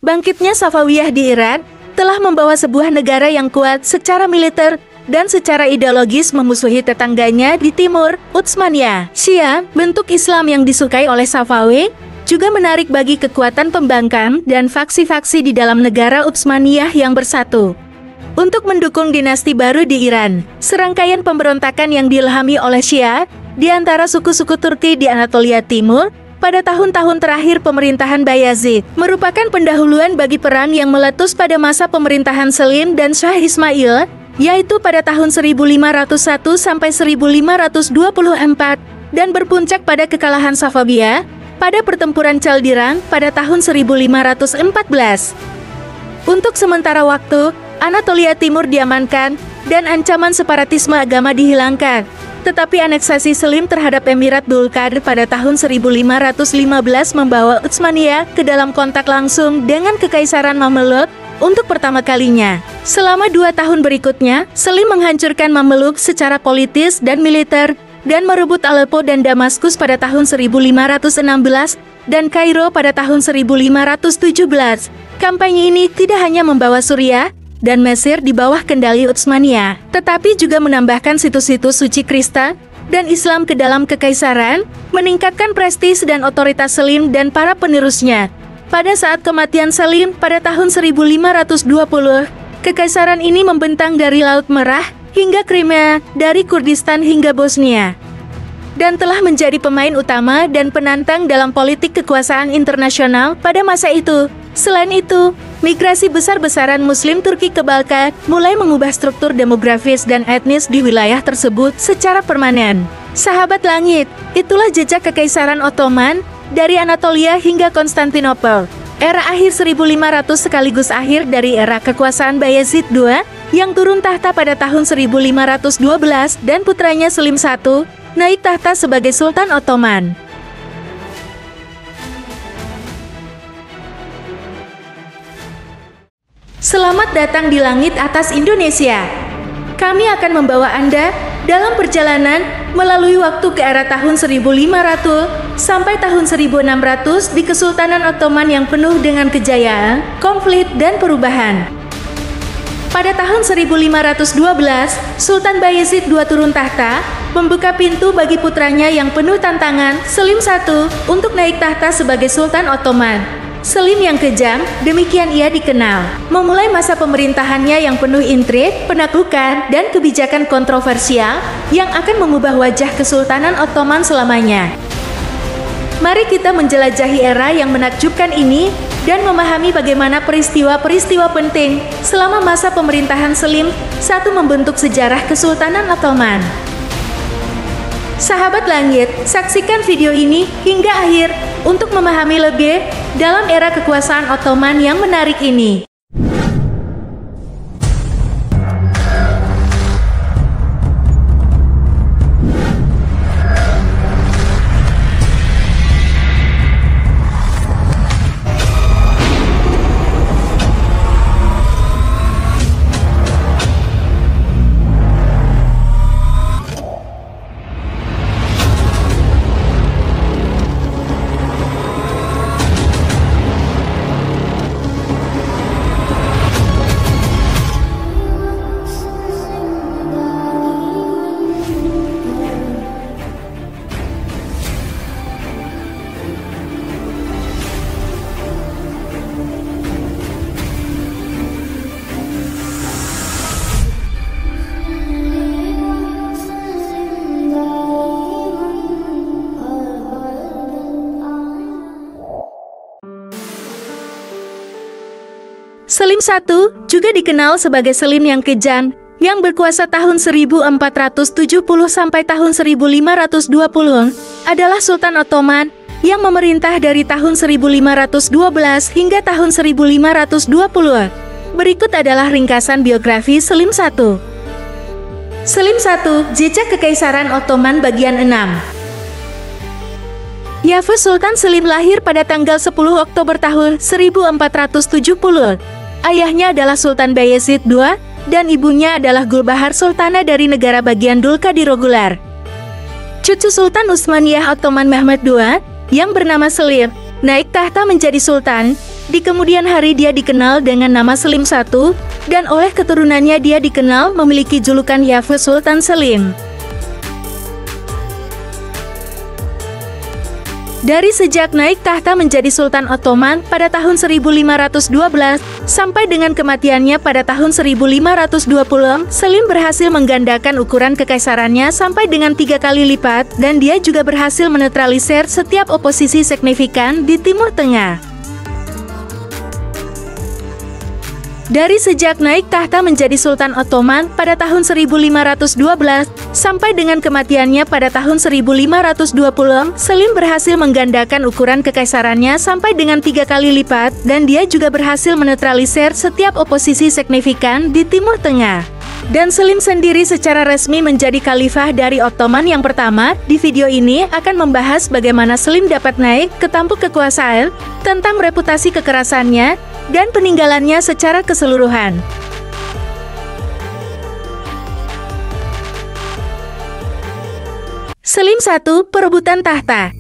Bangkitnya Safawiyah di Iran telah membawa sebuah negara yang kuat secara militer dan secara ideologis memusuhi tetangganya di timur, Utsmaniyah. Syiah, bentuk Islam yang disukai oleh Safawi, juga menarik bagi kekuatan pembangkang dan faksi-faksi di dalam negara Utsmaniyah yang bersatu. Untuk mendukung dinasti baru di Iran, serangkaian pemberontakan yang diilhami oleh Syiah di antara suku-suku Turki di Anatolia Timur pada tahun-tahun terakhir pemerintahan Bayazid merupakan pendahuluan bagi perang yang meletus pada masa pemerintahan Selim dan Shah Ismail, yaitu pada tahun 1501 sampai 1524, dan berpuncak pada kekalahan Safawiyah pada pertempuran Chaldiran pada tahun 1514. Untuk sementara waktu, Anatolia Timur diamankan dan ancaman separatisme agama dihilangkan. Tetapi aneksasi Selim terhadap Emirat Dulkar pada tahun 1515 membawa Utsmaniyah ke dalam kontak langsung dengan Kekaisaran Mameluk untuk pertama kalinya. Selama 2 tahun berikutnya, Selim menghancurkan Mameluk secara politis dan militer dan merebut Aleppo dan Damaskus pada tahun 1516 dan Kairo pada tahun 1517. Kampanye ini tidak hanya membawa Suriah dan Mesir di bawah kendali Utsmaniyah, tetapi juga menambahkan situs-situs suci Kristen dan Islam ke dalam kekaisaran, meningkatkan prestis dan otoritas Selim dan para penerusnya. Pada saat kematian Selim pada tahun 1520, kekaisaran ini membentang dari Laut Merah hingga Crimea, dari Kurdistan hingga Bosnia, dan telah menjadi pemain utama dan penantang dalam politik kekuasaan internasional pada masa itu. Selain itu, migrasi besar-besaran Muslim Turki ke Balkan mulai mengubah struktur demografis dan etnis di wilayah tersebut secara permanen. Sahabat langit, itulah jejak Kekaisaran Ottoman dari Anatolia hingga Konstantinopel. Era akhir 1500 sekaligus akhir dari era kekuasaan Bayezid II yang turun tahta pada tahun 1512 dan putranya Selim I naik tahta sebagai Sultan Ottoman. Selamat datang di langit atas Indonesia. Kami akan membawa Anda dalam perjalanan melalui waktu ke era tahun 1500 sampai tahun 1600 di Kesultanan Ottoman yang penuh dengan kejayaan, konflik, dan perubahan. Pada tahun 1512, Sultan Bayezid II turun tahta, membuka pintu bagi putranya yang penuh tantangan, Selim I, untuk naik tahta sebagai Sultan Ottoman. Selim yang kejam, demikian ia dikenal, memulai masa pemerintahannya yang penuh intrik, penaklukan, dan kebijakan kontroversial yang akan mengubah wajah Kesultanan Ottoman selamanya. Mari kita menjelajahi era yang menakjubkan ini dan memahami bagaimana peristiwa-peristiwa penting selama masa pemerintahan Selim I membentuk sejarah Kesultanan Ottoman. Sahabat langit, saksikan video ini hingga akhir untuk memahami lebih dalam era kekuasaan Ottoman yang menarik ini. Selim I juga dikenal sebagai Selim yang kejam, yang berkuasa tahun 1470 sampai tahun 1520, adalah Sultan Ottoman yang memerintah dari tahun 1512 hingga tahun 1520. Berikut adalah ringkasan biografi Selim I. Selim I, Jejak Kekaisaran Ottoman bagian 6. Yavuz Sultan Selim lahir pada tanggal 10 Oktober tahun 1470. Ayahnya adalah Sultan Bayezid II dan ibunya adalah Gulbahar Sultana dari negara bagian Dulkadirogular. Cucu Sultan Utsmaniyah Ottoman Mehmed II yang bernama Selim naik tahta menjadi sultan Di kemudian hari dia dikenal dengan nama Selim I, dan oleh keturunannya dia dikenal memiliki julukan Yavuz Sultan Selim. Dari sejak naik tahta menjadi Sultan Ottoman pada tahun 1512 sampai dengan kematiannya pada tahun 1520, Selim berhasil menggandakan ukuran kekaisarannya sampai dengan 3 kali lipat, dan dia juga berhasil menetralisir setiap oposisi signifikan di Timur Tengah. Dari sejak naik tahta menjadi Sultan Ottoman pada tahun 1512 sampai dengan kematiannya pada tahun 1520, Selim berhasil menggandakan ukuran kekaisarannya sampai dengan 3 kali lipat, dan dia juga berhasil menetralisir setiap oposisi signifikan di Timur Tengah. Dan Selim sendiri secara resmi menjadi khalifah dari Ottoman yang pertama. Di video ini akan membahas bagaimana Selim dapat naik ke tampuk kekuasaan, tentang reputasi kekerasannya, dan peninggalannya secara keseluruhan. Selim I, perebutan tahta.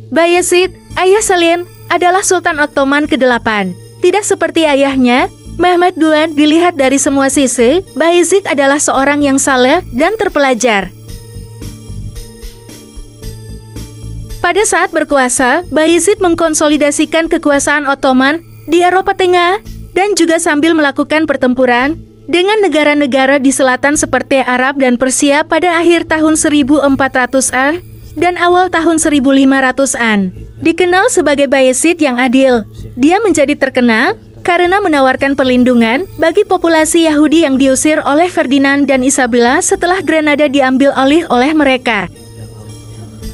Bayezid, ayah Selim, adalah Sultan Ottoman ke-8. Tidak seperti ayahnya, Mehmed II, dilihat dari semua sisi, Bayezid adalah seorang yang saleh dan terpelajar. Pada saat berkuasa, Bayezid mengkonsolidasikan kekuasaan Ottoman di Eropa Tengah, dan juga sambil melakukan pertempuran dengan negara-negara di selatan seperti Arab dan Persia pada akhir tahun 1400-an dan awal tahun 1500-an. Dikenal sebagai Bayezid yang adil, dia menjadi terkenal karena menawarkan perlindungan bagi populasi Yahudi yang diusir oleh Ferdinand dan Isabella setelah Granada diambil alih oleh mereka.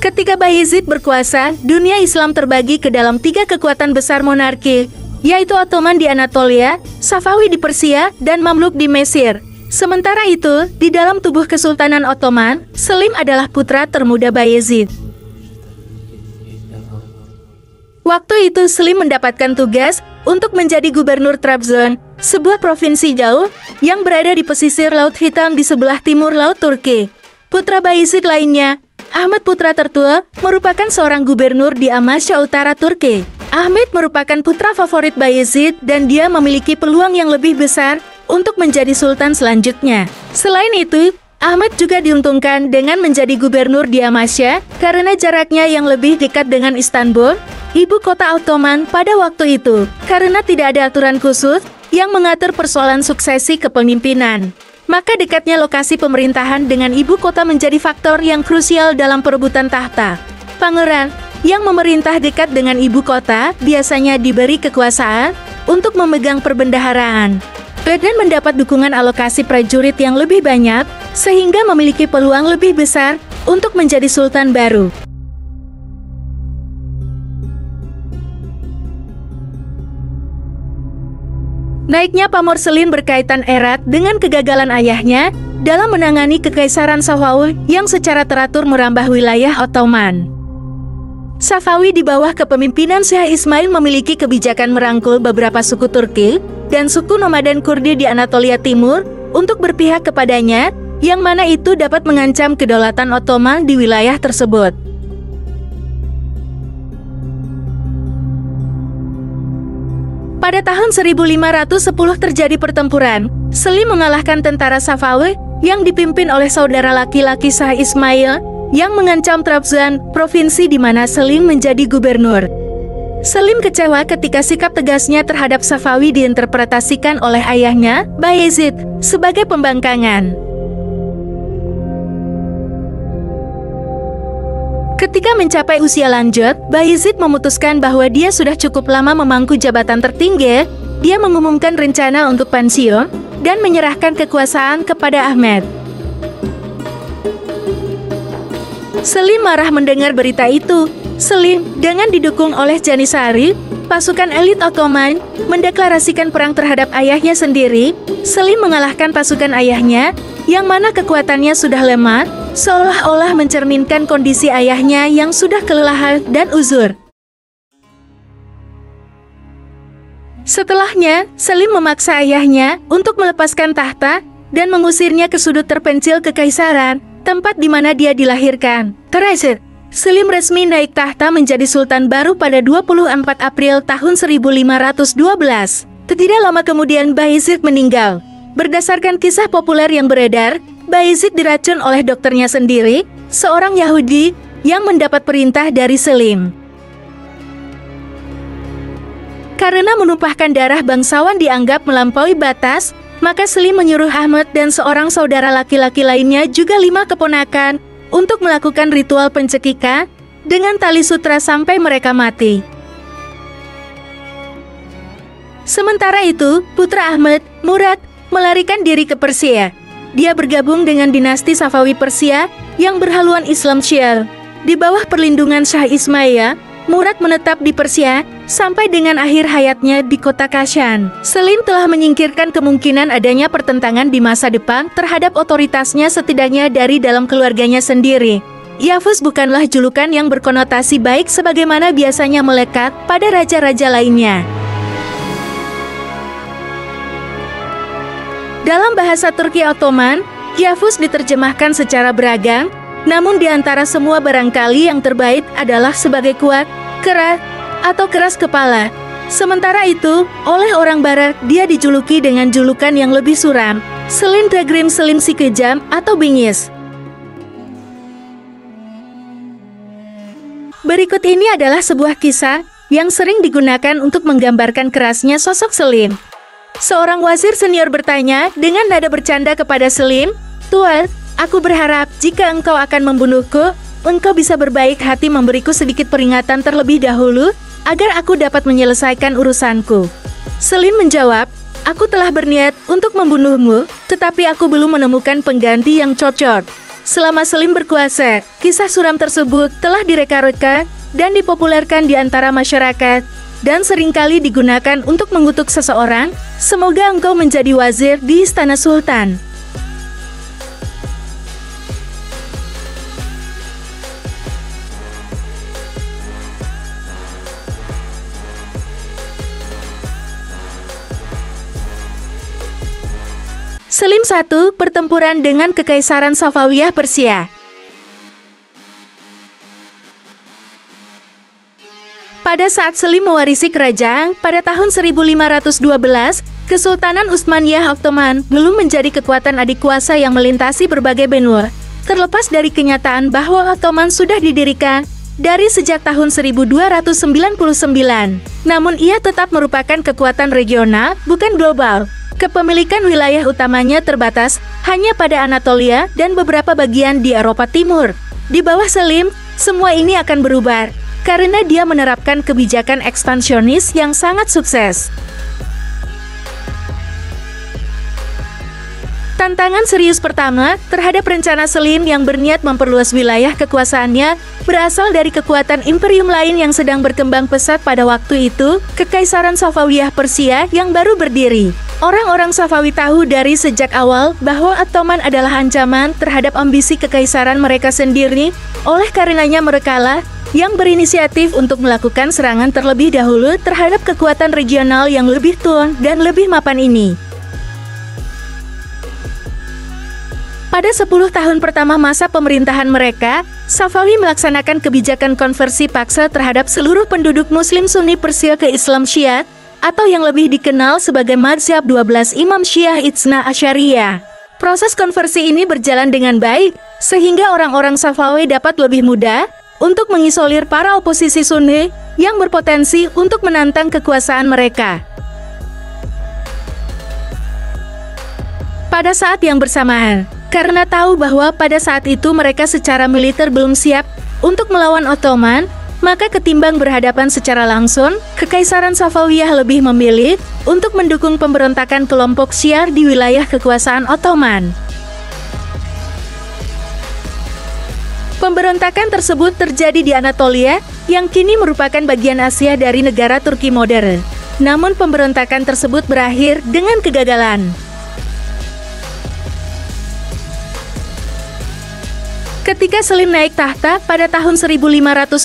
Ketika Bayezid berkuasa, dunia Islam terbagi ke dalam 3 kekuatan besar monarki, yaitu Ottoman di Anatolia, Safawi di Persia, dan Mamluk di Mesir. Sementara itu, di dalam tubuh Kesultanan Ottoman, Selim adalah putra termuda Bayezid. Waktu itu Selim mendapatkan tugas untuk menjadi gubernur Trabzon, sebuah provinsi jauh yang berada di pesisir Laut Hitam di sebelah timur Laut Turki. Putra Bayezid lainnya, Ahmed putra tertua, merupakan seorang gubernur di Amasya Utara Turki. Ahmed merupakan putra favorit Bayezid dan dia memiliki peluang yang lebih besar untuk menjadi sultan selanjutnya. Selain itu, Ahmed juga diuntungkan dengan menjadi gubernur di Amasya karena jaraknya yang lebih dekat dengan Istanbul, ibu kota Ottoman pada waktu itu, karena tidak ada aturan khusus yang mengatur persoalan suksesi kepemimpinan. Maka dekatnya lokasi pemerintahan dengan ibu kota menjadi faktor yang krusial dalam perebutan tahta. Pangeran yang memerintah dekat dengan ibu kota biasanya diberi kekuasaan untuk memegang perbendaharaan dan mendapat dukungan alokasi prajurit yang lebih banyak, sehingga memiliki peluang lebih besar untuk menjadi sultan baru. Naiknya pamor Selim berkaitan erat dengan kegagalan ayahnya dalam menangani kekaisaran Safawi yang secara teratur merambah wilayah Ottoman. Safawi di bawah kepemimpinan Syekh Ismail memiliki kebijakan merangkul beberapa suku Turki dan suku nomaden Kurdi di Anatolia Timur untuk berpihak kepadanya, yang mana itu dapat mengancam kedaulatan Ottoman di wilayah tersebut. Pada tahun 1510 terjadi pertempuran. Selim mengalahkan tentara Safawi yang dipimpin oleh saudara laki-laki Syekh Ismail yang mengancam Trabzon, provinsi di mana Selim menjadi gubernur. Selim kecewa ketika sikap tegasnya terhadap Safawi diinterpretasikan oleh ayahnya, Bayezid, sebagai pembangkangan. Ketika mencapai usia lanjut, Bayezid memutuskan bahwa dia sudah cukup lama memangku jabatan tertinggi. Dia mengumumkan rencana untuk pensiun dan menyerahkan kekuasaan kepada Ahmed. Selim marah mendengar berita itu. Selim, dengan didukung oleh Janissary, pasukan elit Ottoman, mendeklarasikan perang terhadap ayahnya sendiri. Selim mengalahkan pasukan ayahnya, yang mana kekuatannya sudah lemah, seolah-olah mencerminkan kondisi ayahnya yang sudah kelelahan dan uzur. Setelahnya, Selim memaksa ayahnya untuk melepaskan tahta dan mengusirnya ke sudut terpencil kekaisaran, tempat di mana dia dilahirkan. Terakhir, Selim resmi naik tahta menjadi sultan baru pada 24 April tahun 1512. Tidak lama kemudian Bayezid meninggal. Berdasarkan kisah populer yang beredar, Bayezid diracun oleh dokternya sendiri, seorang Yahudi yang mendapat perintah dari Selim. Karena menumpahkan darah bangsawan dianggap melampaui batas, maka Selim menyuruh Ahmad dan seorang saudara laki-laki lainnya juga 5 keponakan untuk melakukan ritual pencekikan dengan tali sutra sampai mereka mati. Sementara itu, putra Ahmad, Murad, melarikan diri ke Persia. Dia bergabung dengan dinasti Safawi Persia yang berhaluan Islam Syiah. Di bawah perlindungan Shah Ismail, Murad menetap di Persia sampai dengan akhir hayatnya di kota Kashan. Selim telah menyingkirkan kemungkinan adanya pertentangan di masa depan terhadap otoritasnya setidaknya dari dalam keluarganya sendiri. Yavuz bukanlah julukan yang berkonotasi baik sebagaimana biasanya melekat pada raja-raja lainnya. Dalam bahasa Turki Ottoman, Yavuz diterjemahkan secara beragam, namun di antara semua barangkali yang terbaik adalah sebagai kuat, keras, atau keras kepala. Sementara itu, oleh orang Barat, dia dijuluki dengan julukan yang lebih suram, Selim Dagrim Selim si kejam atau bingis. Berikut ini adalah sebuah kisah yang sering digunakan untuk menggambarkan kerasnya sosok Selim. Seorang wazir senior bertanya dengan nada bercanda kepada Selim, "Tuan, aku berharap jika engkau akan membunuhku, engkau bisa berbaik hati memberiku sedikit peringatan terlebih dahulu, agar aku dapat menyelesaikan urusanku." Selim menjawab, "Aku telah berniat untuk membunuhmu, tetapi aku belum menemukan pengganti yang cocok." Selama Selim berkuasa, kisah suram tersebut telah direka-reka dan dipopulerkan di antara masyarakat, dan seringkali digunakan untuk mengutuk seseorang, "Semoga engkau menjadi wazir di istana sultan." Selim I, pertempuran dengan Kekaisaran Safawiyah Persia. Pada saat Selim mewarisi kerajaan, pada tahun 1512, Kesultanan Utsmaniyah Ottoman belum menjadi kekuatan adik kuasa yang melintasi berbagai benua. Terlepas dari kenyataan bahwa Ottoman sudah didirikan dari sejak tahun 1299, namun ia tetap merupakan kekuatan regional, bukan global. Kepemilikan wilayah utamanya terbatas hanya pada Anatolia dan beberapa bagian di Eropa Timur. Di bawah Selim, semua ini akan berubah karena dia menerapkan kebijakan ekspansionis yang sangat sukses. Tantangan serius pertama terhadap rencana Selim yang berniat memperluas wilayah kekuasaannya berasal dari kekuatan imperium lain yang sedang berkembang pesat pada waktu itu, Kekaisaran Safawiyah Persia yang baru berdiri. Orang-orang Safawi tahu dari sejak awal bahwa Ottoman adalah ancaman terhadap ambisi kekaisaran mereka sendiri, oleh karenanya merekalah yang berinisiatif untuk melakukan serangan terlebih dahulu terhadap kekuatan regional yang lebih tua dan lebih mapan ini. Pada 10 tahun pertama masa pemerintahan mereka, Safawi melaksanakan kebijakan konversi paksa terhadap seluruh penduduk Muslim Sunni Persia ke Islam Syiah, atau yang lebih dikenal sebagai Madzhab 12 Imam Syiah Itsna Asyariyah. Proses konversi ini berjalan dengan baik, sehingga orang-orang Safawi dapat lebih mudah untuk mengisolir para oposisi Sunni yang berpotensi untuk menantang kekuasaan mereka. Pada saat yang bersamaan, karena tahu bahwa pada saat itu mereka secara militer belum siap untuk melawan Ottoman, maka ketimbang berhadapan secara langsung, Kekaisaran Safawiyah lebih memilih untuk mendukung pemberontakan kelompok Syiah di wilayah kekuasaan Ottoman. Pemberontakan tersebut terjadi di Anatolia, yang kini merupakan bagian Asia dari negara Turki modern. Namun pemberontakan tersebut berakhir dengan kegagalan. Ketika Selim naik tahta pada tahun 1512,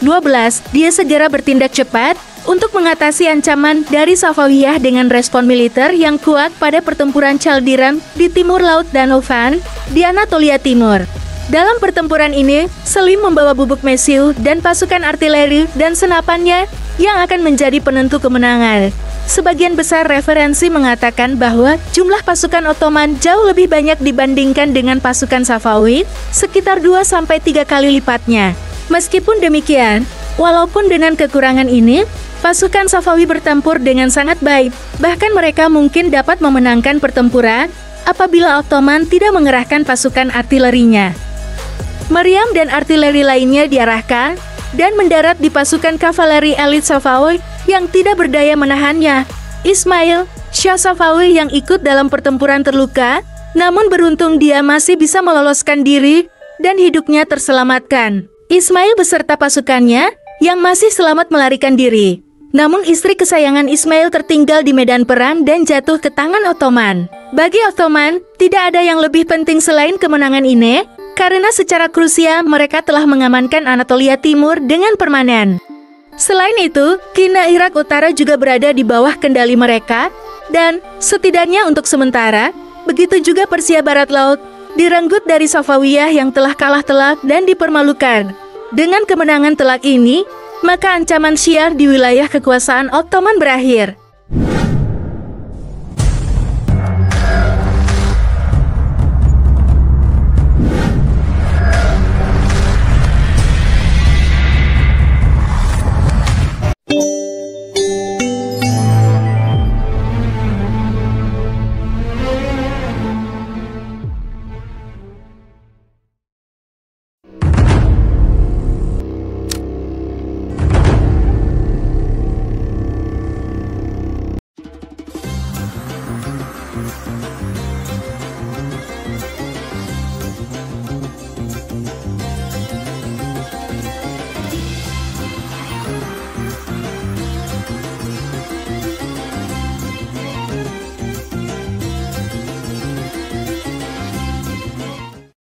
dia segera bertindak cepat untuk mengatasi ancaman dari Safawiyah dengan respon militer yang kuat pada pertempuran Chaldiran di timur Laut Danau Van, di Anatolia Timur. Dalam pertempuran ini, Selim membawa bubuk mesiu dan pasukan artileri dan senapannya yang akan menjadi penentu kemenangan. Sebagian besar referensi mengatakan bahwa jumlah pasukan Ottoman jauh lebih banyak dibandingkan dengan pasukan Safawi, sekitar 2-3 kali lipatnya. Meskipun demikian, walaupun dengan kekurangan ini, pasukan Safawi bertempur dengan sangat baik, bahkan mereka mungkin dapat memenangkan pertempuran apabila Ottoman tidak mengerahkan pasukan artilerinya. Meriam dan artileri lainnya diarahkan dan mendarat di pasukan kavaleri elit Safawi yang tidak berdaya menahannya. Ismail, Shah Safawi yang ikut dalam pertempuran terluka, namun beruntung dia masih bisa meloloskan diri dan hidupnya terselamatkan. Ismail beserta pasukannya yang masih selamat melarikan diri. Namun istri kesayangan Ismail tertinggal di medan perang dan jatuh ke tangan Ottoman. Bagi Ottoman, tidak ada yang lebih penting selain kemenangan ini, karena secara krusial mereka telah mengamankan Anatolia Timur dengan permanen. Selain itu, Kina Irak Utara juga berada di bawah kendali mereka, dan setidaknya untuk sementara, begitu juga Persia Barat Laut, direnggut dari Safawiyah yang telah kalah telak dan dipermalukan. Dengan kemenangan telak ini, maka ancaman Syiar di wilayah kekuasaan Ottoman berakhir.